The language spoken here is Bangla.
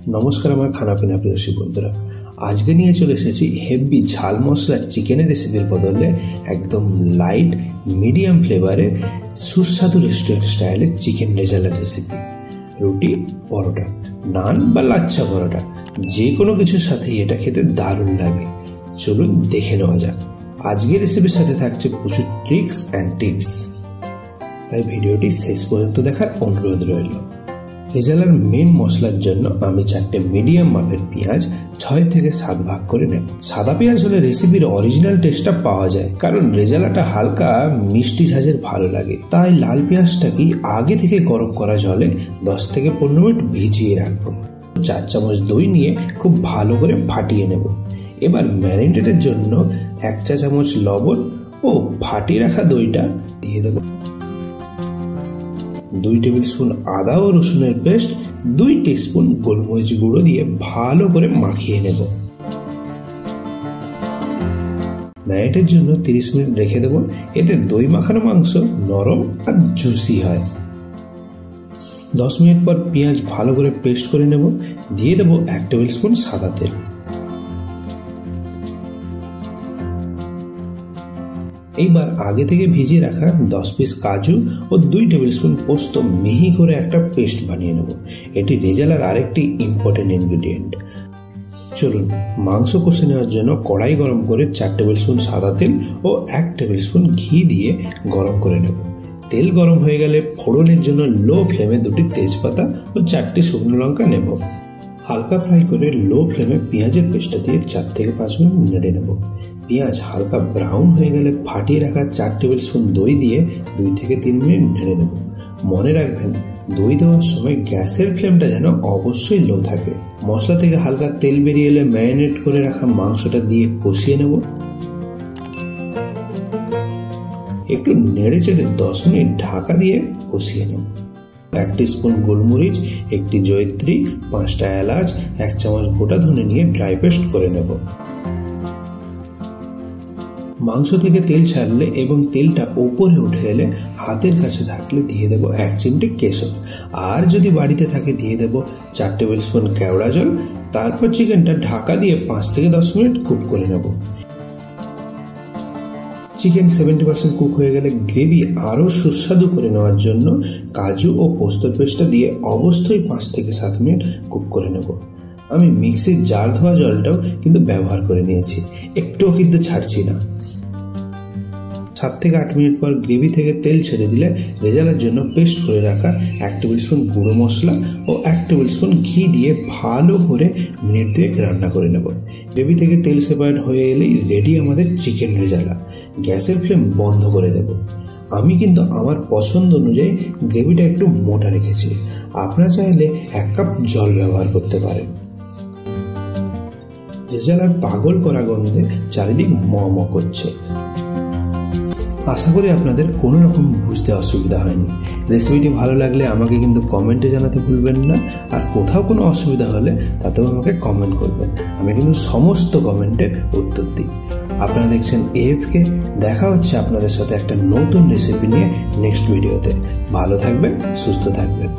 নমস্কার আমার খানাপিনা প্রিয়সী বন্ধুরা, আজকে নিয়ে চলে এসেছি হেভি ঝাল মশলা চিকেনের রেসিপির বদলে একদম লাইট মিডিয়াম ফ্লেভারে সুস্বাদু রেস্টুরেন্ট স্টাইলের চিকেন রেজালার রেসিপি। রুটি, পরোটা, নান বা লাচ্ছা পরোটা যে কোনো কিছুর সাথেই এটা খেতে দারুণ লাগে। চলুন দেখে নেওয়া যাক। আজকের রেসিপির সাথে থাকছে প্রচুর ট্রিক্স অ্যান্ড টিপস, তাই ভিডিওটি শেষ পর্যন্ত দেখার অনুরোধ রইল। রেজালার মেন মশলার জন্য আমি 4টে মিডিয়াম মাপের পেঁয়াজ 6 থেকে 7 ভাগ করে নেব। সাদা পেঁয়াজ হলে রেসিপির অরিজিনাল টেস্টটা পাওয়া যায়, কারণ রেজালাটা হালকা মিষ্টি ঝাঁঝের ভালো লাগে। তাই লাল পেঁয়াজটাকে আগে থেকে গরম করা জলে 10 থেকে 15 মিনিট ভিজিয়ে রাখবো। 4 চামচ দই নিয়ে খুব ভালো করে ফাটিয়ে নেব। এবার ম্যারিনেটের জন্য 1 চা চামচ লবণ ও ফাটিয়ে রাখা দইটা দিয়ে দেবো। 2 টেবিল স্পুন আদা ও রসুনের পেস্ট, 2 টিস্পুন গোলমরিচ গুঁড়ো দিয়ে ভালো করে মাখিয়ে নেব। ম্যারিনেটের জন্য 30 মিনিট রেখে দেব। এতে দই মাখানো মাংস নরম আর জুসি হয়। 10 মিনিট পর পেঁয়াজ ভালো করে পেস্ট করে নেব। দিয়ে দেব 1 টেবিল স্পুন সাদা তেল। এইবার আগে থেকে ভিজিয়ে রাখা 10 পিস কাজু ও 2 টেবিল স্পুন পোস্ত মিহি করে একটা পেস্ট বানিয়ে নেব। এটি রেজালার আরেকটি ইম্পর্টেন্ট ইনগ্রেডিয়েন্ট। চলুন মাংস কষে নেওয়ার জন্য কড়াই গরম করে 4 টেবিল স্পুন সাদা তেল ও 1 টেবিল স্পুন ঘি দিয়ে গরম করে নেব। তেল গরম হয়ে গেলে ফোড়নের জন্য লো ফ্লেমে 2টি তেজপাতা ও 4টি শুকনো লঙ্কা নেব। হালকা ফ্রাই করে লো ফ্লেমে পেঁয়াজের পেস্টটা দিয়ে 4 থেকে 5 মিনিট নেড়ে নেব। পেঁয়াজ হালকা ব্রাউন হয়ে গেলে ফাটিয়ে রাখা 4 টেবিল স্পুন দই দিয়ে 2 থেকে 3 মিনিট নেড়ে নেব। মনে রাখবেন, দই দেওয়ার সময় গ্যাসের ফ্লেমটা যেন অবশ্যই লো থাকে। মশলা থেকে হালকা তেল বেরিয়ে এলে ম্যারিনেট করে রাখা মাংসটা দিয়ে কষিয়ে নেব। একটু নেড়ে চেড়ে 10 মিনিট ঢাকা দিয়ে কষিয়ে নেব। 1 টিস্পুন গোলমরিচ, 1টি জয়িত্রী, 5টা এলাচ, 1 চামচ গোটা ধনে নিয়ে ড্রাই পেস্ট করে নেব। মাংস থেকে তেল ছাড়লে এবং তেলটা ওপরে উঠে এলে হাতের কাছে থাকলে দিয়ে দেব 1 চিমটি কেশর। আর যদি বাড়িতে থাকে দিয়ে দেব 4 টেবিল স্পুন কেওড়া জল। তারপর চিকেনটা ঢাকা দিয়ে 5 থেকে 10 মিনিট কুক করে নেব। চিকেন 70% কুক হয়ে গেলে গ্রেভি আরো সুস্বাদু করে নেওয়ার জন্য কাজু ও পোস্তর পেস্টটা দিয়ে অবশ্যই 5 থেকে 7 মিনিট কুক করে নেব। আমি মিক্সির জার ধোয়া জলটাও কিন্তু ব্যবহার করে নিয়েছি, একটুও কিন্তু ছাড়ছি না। 7 থেকে 8 মিনিট পর গ্রেভি থেকে তেল ছেড়ে দিলে রেজালার জন্য পেস্ট করে রাখা 1 টেবিল স্পুন গুঁড়ো মশলা ও 1 টেবিল স্পুন ঘি দিয়ে ভালো করে মিনিট 2 রান্না করে নেব। গ্রেভি থেকে তেল সেপারেট হয়ে এলেই রেডি আমাদের চিকেন রেজালা। গ্যাসের ফ্লেম বন্ধ করে দেব। আমি কিন্তু আমার পছন্দ অনুযায়ী গ্রেভিটা একটু মোটা রেখেছি। আপনারা চাইলে 1 কাপ জল ব্যবহার করতে পারেন। রেজালার পাগল করা গন্ধে চারিদিক ম করছে। আশা করি আপনাদের কোনো রকম বুঝতে অসুবিধা হয়নি। রেসিপিটি ভালো লাগলে আমাকে কিন্তু কমেন্টে জানাতে ভুলবেন না। আর কোথাও কোনো অসুবিধা হলে তাতেও আমাকে কমেন্ট করবেন, আমি কিন্তু সমস্ত কমেন্টের উত্তর দিই। আপনারা দেখছেন AFK। দেখা হচ্ছে আপনাদের সাথে একটা নতুন রেসিপি নিয়ে নেক্সট ভিডিওতে। ভালো থাকবেন, সুস্থ থাকবেন।